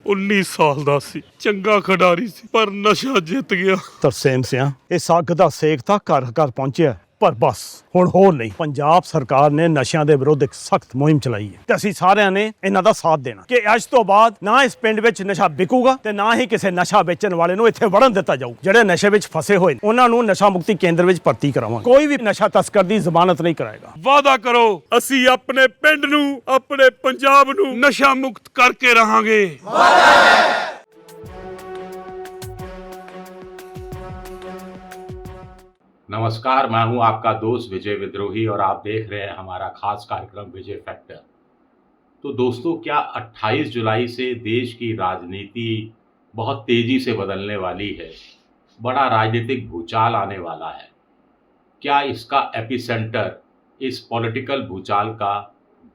19 ਸਾਲ ਦਾ ਸੀ, ਚੰਗਾ ਖਿਡਾਰੀ ਸੀ, ਪਰ ਨਸ਼ਾ ਜਿੱਤ ਗਿਆ। ਤਰਸੇਮ ਸਿਆਂ ਇਸ ਅੱਗ ਦਾ ਸੇਕ ਤਾਂ ਘਰ ਘਰ ਪਹੁੰਚਿਆ, ਪਰ ਬਸ ਹੁਣ ਹੋਰ ਨਹੀਂ। ਪੰਜਾਬ ਸਰਕਾਰ ਨੇ ਨਸ਼ਿਆਂ ਦੇ ਵਿਰੁੱਧ ਇੱਕ ਸਖਤ ਮੁਹਿੰਮ ਚਲਾਈ ਹੈ ਤੇ ਅਸੀਂ ਸਾਰਿਆਂ ਨੇ ਇਹਨਾਂ ਦਾ ਸਾਥ ਦੇਣਾ ਕਿ ਅੱਜ ਤੋਂ ਬਾਅਦ ਨਾ ਇਸ ਪਿੰਡ ਵਿੱਚ ਨਸ਼ਾ ਵਿਕੂਗਾ ਤੇ ਨਾ ਹੀ ਕਿਸੇ ਨਸ਼ਾ ਵੇਚਣ ਵਾਲੇ ਨੂੰ ਇੱਥੇ ਵੜਨ ਦਿੱਤਾ ਜਾਊ। ਜਿਹੜੇ ਨਸ਼ੇ ਵਿੱਚ ਫਸੇ ਹੋਏ ਨੇ ਉਹਨਾਂ ਨੂੰ ਨਸ਼ਾ ਮੁਕਤੀ ਕੇਂਦਰ ਵਿੱਚ ਭਰਤੀ ਕਰਾਵਾਂਗੇ। ਕੋਈ ਵੀ ਨਸ਼ਾ ਤਸਕਰ ਦੀ ਜ਼ਮਾਨਤ ਨਹੀਂ ਕਰਾਏਗਾ। ਵਾਅਦਾ ਕਰੋ, ਅਸੀਂ ਆਪਣੇ ਪਿੰਡ ਨੂੰ, ਆਪਣੇ ਪੰਜਾਬ ਨੂੰ ਨਸ਼ਾ ਮੁਕਤ ਕਰਕੇ ਰਹਾਂਗੇ। नमस्कार, मैं हूं आपका दोस्त विजय विद्रोही और आप देख रहे हैं हमारा खास कार्यक्रम विजय फैक्टर। तो दोस्तों, क्या 28 जुलाई से देश की राजनीति बहुत तेज़ी से बदलने वाली है? बड़ा राजनीतिक भूचाल आने वाला है। क्या इसका एपिसेंटर, इस पॉलिटिकल भूचाल का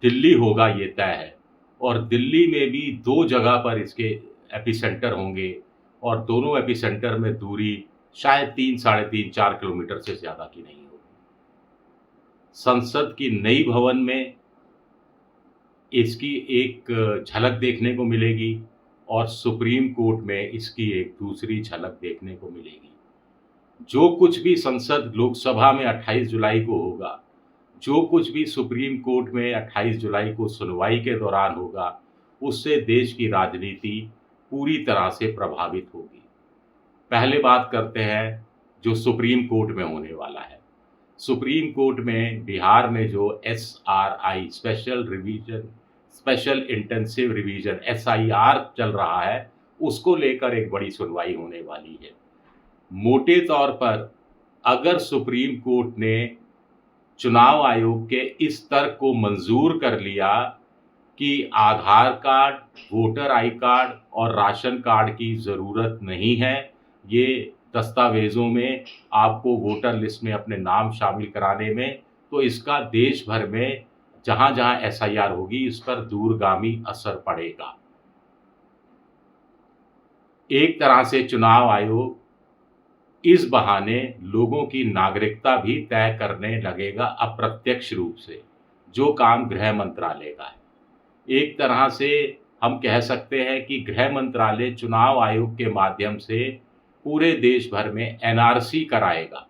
दिल्ली होगा, ये तय है। और दिल्ली में भी 2 जगह पर इसके एपिसेंटर होंगे और दोनों एपिसेंटर में दूरी शायद 3, साढ़े 3, 4 किलोमीटर से ज़्यादा की नहीं होगी। संसद की नई भवन में इसकी एक झलक देखने को मिलेगी और सुप्रीम कोर्ट में इसकी एक दूसरी झलक देखने को मिलेगी। जो कुछ भी संसद लोकसभा में 28 जुलाई को होगा, जो कुछ भी सुप्रीम कोर्ट में 28 जुलाई को सुनवाई के दौरान होगा, उससे देश की राजनीति पूरी तरह से प्रभावित होगी। पहले बात करते हैं जो सुप्रीम कोर्ट में होने वाला है। सुप्रीम कोर्ट में बिहार में जो SRI special intensive revision SIR चल रहा है, उसको लेकर एक बड़ी सुनवाई होने वाली है। मोटे तौर पर अगर सुप्रीम कोर्ट ने चुनाव आयोग के इस तर्क को मंजूर कर लिया कि आधार कार्ड, वोटर आई कार्ड और राशन कार्ड की ज़रूरत नहीं है, ये दस्तावेज़ों में आपको वोटर लिस्ट में अपने नाम शामिल कराने में, तो इसका देश भर में जहाँ जहाँ SIR होगी इस पर दूरगामी असर पड़ेगा। एक तरह से चुनाव आयोग इस बहाने लोगों की नागरिकता भी तय करने लगेगा अप्रत्यक्ष रूप से, जो काम गृह मंत्रालय का है। एक तरह से हम कह सकते हैं कि गृह मंत्रालय चुनाव आयोग के माध्यम से पूरे देश भर में NRC कराएगा,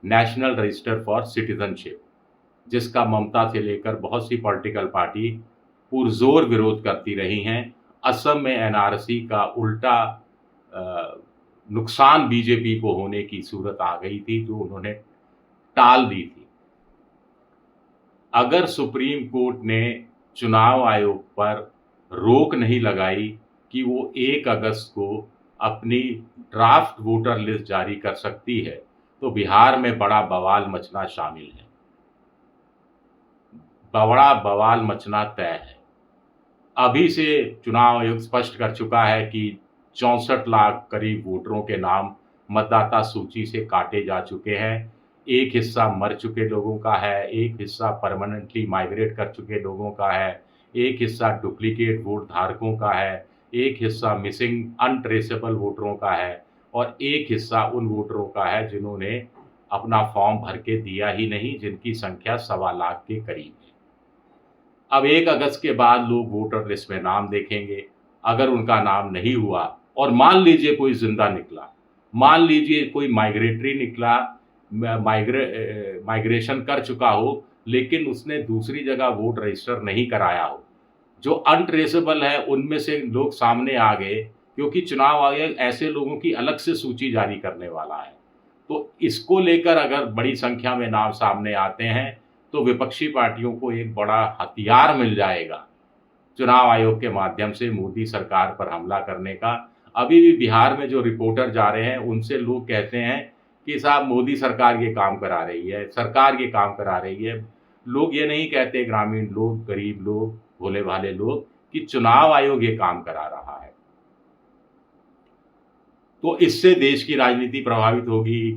नेशनल रजिस्टर फॉर सिटीजनशिप, जिसका ममता से लेकर बहुत सी पॉलिटिकल पार्टी पुरजोर विरोध करती रही हैं। असम में NRC का उल्टा नुकसान बीजेपी को होने की सूरत आ गई थी, जो उन्होंने टाल दी थी। अगर सुप्रीम कोर्ट ने चुनाव आयोग पर रोक नहीं लगाई कि वो 1 अगस्त को अपनी ड्राफ्ट वोटर लिस्ट जारी कर सकती है, तो बिहार में बड़ा बवाल मचना शामिल है। बड़ा बवाल मचना तय है। अभी से चुनाव आयोग स्पष्ट कर चुका है कि 64 लाख करीब वोटरों के नाम मतदाता सूची से काटे जा चुके हैं। एक हिस्सा मर चुके लोगों का है, एक हिस्सा परमानेंटली माइग्रेट कर चुके लोगों का है, एक हिस्सा डुप्लीकेट वोट धारकों का है, एक हिस्सा मिसिंग अनट्रेसेबल वोटरों का है और एक हिस्सा उन वोटरों का है जिन्होंने अपना फॉर्म भर के दिया ही नहीं, जिनकी संख्या 1.25 लाख के करीब है। अब 1 अगस्त के बाद लोग वोटर लिस्ट में नाम देखेंगे। अगर उनका नाम नहीं हुआ और मान लीजिए कोई जिंदा निकला, मान लीजिए कोई माइग्रेटरी निकला, माइग्रेशन कर चुका हो, लेकिन उसने दूसरी जगह वोट रजिस्टर नहीं कराया हो, जो अनट्रेसेबल है उनमें से लोग सामने आ गए, क्योंकि चुनाव आयोग ऐसे लोगों की अलग से सूची जारी करने वाला है। तो इसको लेकर अगर बड़ी संख्या में नाम सामने आते हैं तो विपक्षी पार्टियों को एक बड़ा हथियार मिल जाएगा चुनाव आयोग के माध्यम से मोदी सरकार पर हमला करने का। अभी भी बिहार में जो रिपोर्टर जा रहे हैं उनसे लोग कहते हैं कि साहब मोदी सरकार ये काम करा रही है, सरकार ये काम करा रही है। लोग ये नहीं कहते, ग्रामीण लोग, गरीब लोग, भोले भाले लोग, कि चुनाव आयोग ये काम करा रहा है। तो इससे देश की राजनीति प्रभावित होगी।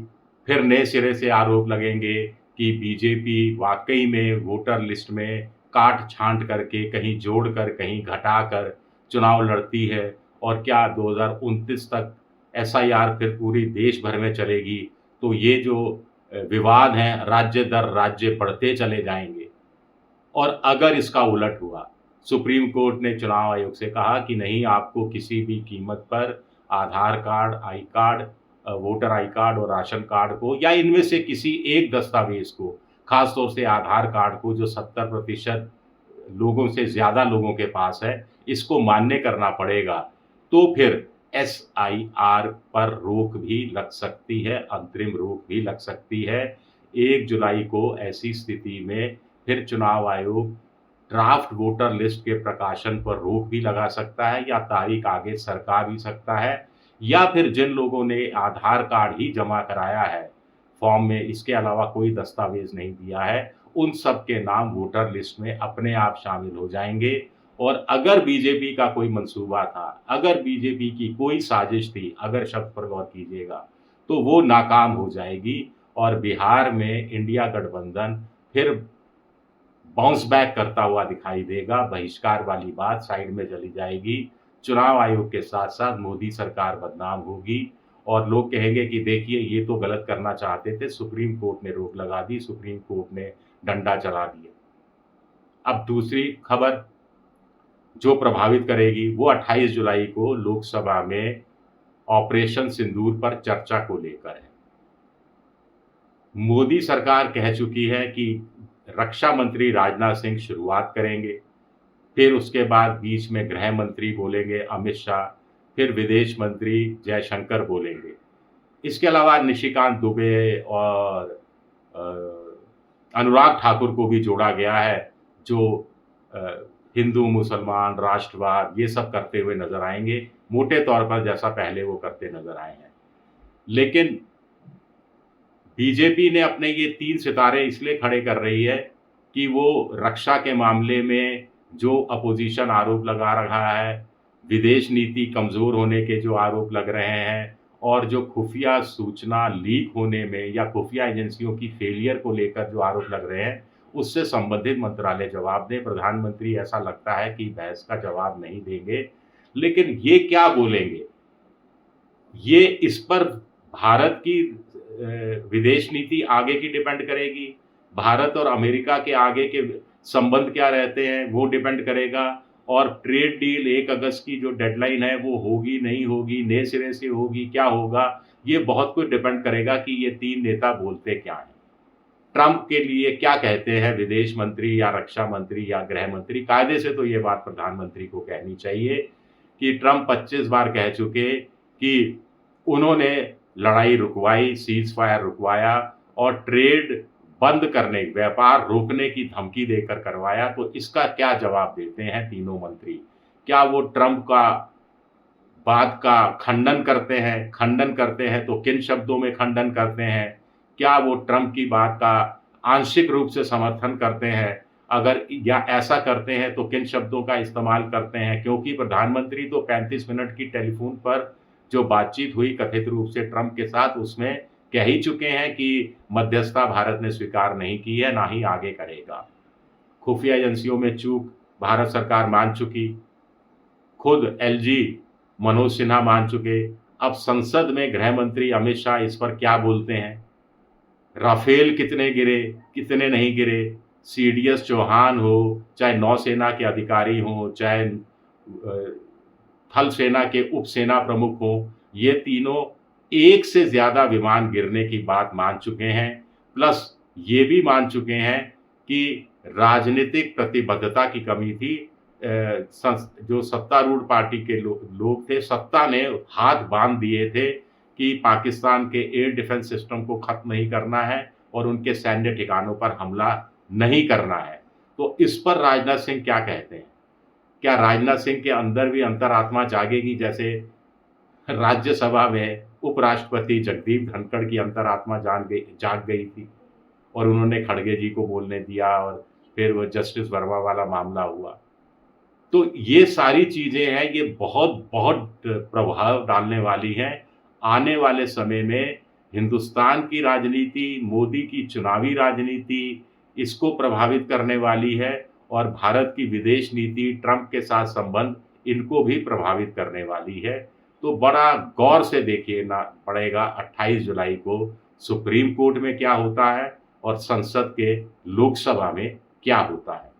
फिर नए सिरे से आरोप लगेंगे कि बीजेपी वाकई में वोटर लिस्ट में काट छांट करके, कहीं जोड़कर कहीं घटाकर चुनाव लड़ती है, और क्या 2029 तक SIR फिर पूरी देश भर में चलेगी। तो ये जो विवाद हैं राज्य दर राज्य बढ़ते चले जाएंगे। और अगर इसका उलट हुआ, सुप्रीम कोर्ट ने चुनाव आयोग से कहा कि नहीं, आपको किसी भी कीमत पर Aadhaar card, I card, voter I card और राशन कार्ड को, या इनमें से किसी एक दस्तावेज को, खासतौर से आधार कार्ड को जो 70% लोगों से ज़्यादा लोगों के पास है, इसको मान्य करना पड़ेगा। तो फिर SIR पर रोक भी लग सकती है, अंतरिम रोक भी लग सकती है। 1 जुलाई को ऐसी स्थिति में फिर चुनाव आयोग ड्राफ्ट वोटर लिस्ट के प्रकाशन पर रोक भी लगा सकता है, या तारीख आगे सरका भी सकता है, या फिर जिन लोगों ने आधार कार्ड ही जमा कराया है फॉर्म में, इसके अलावा कोई दस्तावेज नहीं दिया है, उन सब के नाम वोटर लिस्ट में अपने आप शामिल हो जाएंगे। और अगर बीजेपी का कोई मंसूबा था, अगर बीजेपी की कोई साजिश थी, अगर शब्द पर गौर कीजिएगा, तो वो नाकाम हो जाएगी और बिहार में इंडिया गठबंधन फिर बाउंस बैक करता हुआ दिखाई देगा। बहिष्कार वाली बात साइड में चली जाएगी। चुनाव आयोग के साथ साथ मोदी सरकार बदनाम होगी और लोग कहेंगे कि देखिए, ये तो गलत करना चाहते थे, सुप्रीम कोर्ट ने रोक लगा दी, सुप्रीम कोर्ट ने डंडा चला दिया। अब दूसरी खबर जो प्रभावित करेगी वो 28 जुलाई को लोकसभा में ऑपरेशन सिंदूर पर चर्चा को लेकर है। मोदी सरकार कह चुकी है कि रक्षा मंत्री राजनाथ सिंह शुरुआत करेंगे, फिर उसके बाद बीच में गृह मंत्री बोलेंगे अमित शाह, फिर विदेश मंत्री जयशंकर बोलेंगे। इसके अलावा निशिकांत दुबे और अनुराग ठाकुर को भी जोड़ा गया है, जो हिंदू मुसलमान राष्ट्रवाद ये सब करते हुए नजर आएंगे, मोटे तौर पर जैसा पहले वो करते नजर आए हैं। लेकिन बीजेपी ने अपने ये 3 सितारे इसलिए खड़े कर रही है कि वो रक्षा के मामले में जो अपोजिशन आरोप लगा रहा है, विदेश नीति कमज़ोर होने के जो आरोप लग रहे हैं, और जो खुफिया सूचना लीक होने में या खुफिया एजेंसियों की फेलियर को लेकर जो आरोप लग रहे हैं, उससे संबंधित मंत्रालय जवाब दें। प्रधानमंत्री ऐसा लगता है कि बहस का जवाब नहीं देंगे, लेकिन ये क्या बोलेंगे, ये इस पर भारत की विदेश नीति आगे की डिपेंड करेगी। भारत और अमेरिका के आगे के संबंध क्या रहते हैं वो डिपेंड करेगा, और ट्रेड डील 1 अगस्त की जो डेडलाइन है वो होगी नहीं होगी, नए सिरे से होगी, क्या होगा, ये बहुत कुछ डिपेंड करेगा कि ये 3 नेता बोलते क्या हैं। ट्रंप के लिए क्या कहते हैं विदेश मंत्री या रक्षा मंत्री या गृह मंत्री। कायदे से तो ये बात प्रधानमंत्री को कहनी चाहिए कि ट्रंप 25 बार कह चुके कि उन्होंने लड़ाई रुकवाई, सीज फायर रुकवाया और ट्रेड बंद करने, व्यापार रोकने की धमकी देकर करवाया। तो इसका क्या जवाब देते हैं तीनों मंत्री? क्या वो ट्रंप का बात का खंडन करते हैं? खंडन करते हैं तो किन शब्दों में खंडन करते हैं? क्या वो ट्रंप की बात का आंशिक रूप से समर्थन करते हैं? अगर या ऐसा करते हैं तो किन शब्दों का इस्तेमाल करते हैं? क्योंकि प्रधानमंत्री तो 35 मिनट की टेलीफोन पर जो बातचीत हुई कथित रूप से ट्रंप के साथ, उसमें कह ही चुके हैं कि मध्यस्थता भारत ने स्वीकार नहीं की है, ना ही आगे करेगा। खुफिया एजेंसियों में चूक भारत सरकार मान चुकी, खुद LG मनोज सिन्हा मान चुके। अब संसद में गृह मंत्री अमित शाह इस पर क्या बोलते हैं? राफेल कितने गिरे, कितने नहीं गिरे, CDS चौहान हो, चाहे नौसेना के अधिकारी हों, चाहे थल सेना के उप सेना प्रमुख हों, ये तीनों एक से ज़्यादा विमान गिरने की बात मान चुके हैं। प्लस ये भी मान चुके हैं कि राजनीतिक प्रतिबद्धता की कमी थी। जो सत्तारूढ़ पार्टी के लोग थे, सत्ता ने हाथ बांध दिए थे कि पाकिस्तान के एयर डिफेंस सिस्टम को खत्म नहीं करना है और उनके सैन्य ठिकानों पर हमला नहीं करना है। तो इस पर राजनाथ सिंह क्या कहते हैं? क्या राजनाथ सिंह के अंदर भी अंतरात्मा जागेगी, जैसे राज्यसभा में उपराष्ट्रपति जगदीप धनखड़ की अंतरात्मा जाग गई थी और उन्होंने खड़गे जी को बोलने दिया और फिर वो जस्टिस वर्मा वाला मामला हुआ। तो ये सारी चीज़ें हैं, ये बहुत बहुत प्रभाव डालने वाली हैं आने वाले समय में। हिंदुस्तान की राजनीति, मोदी की चुनावी राजनीति इसको प्रभावित करने वाली है, और भारत की विदेश नीति, ट्रंप के साथ संबंध, इनको भी प्रभावित करने वाली है। तो बड़ा गौर से देखिए ना पड़ेगा 28 जुलाई को सुप्रीम कोर्ट में क्या होता है और संसद के लोकसभा में क्या होता है।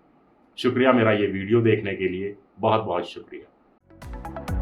शुक्रिया मेरा ये वीडियो देखने के लिए, बहुत बहुत शुक्रिया।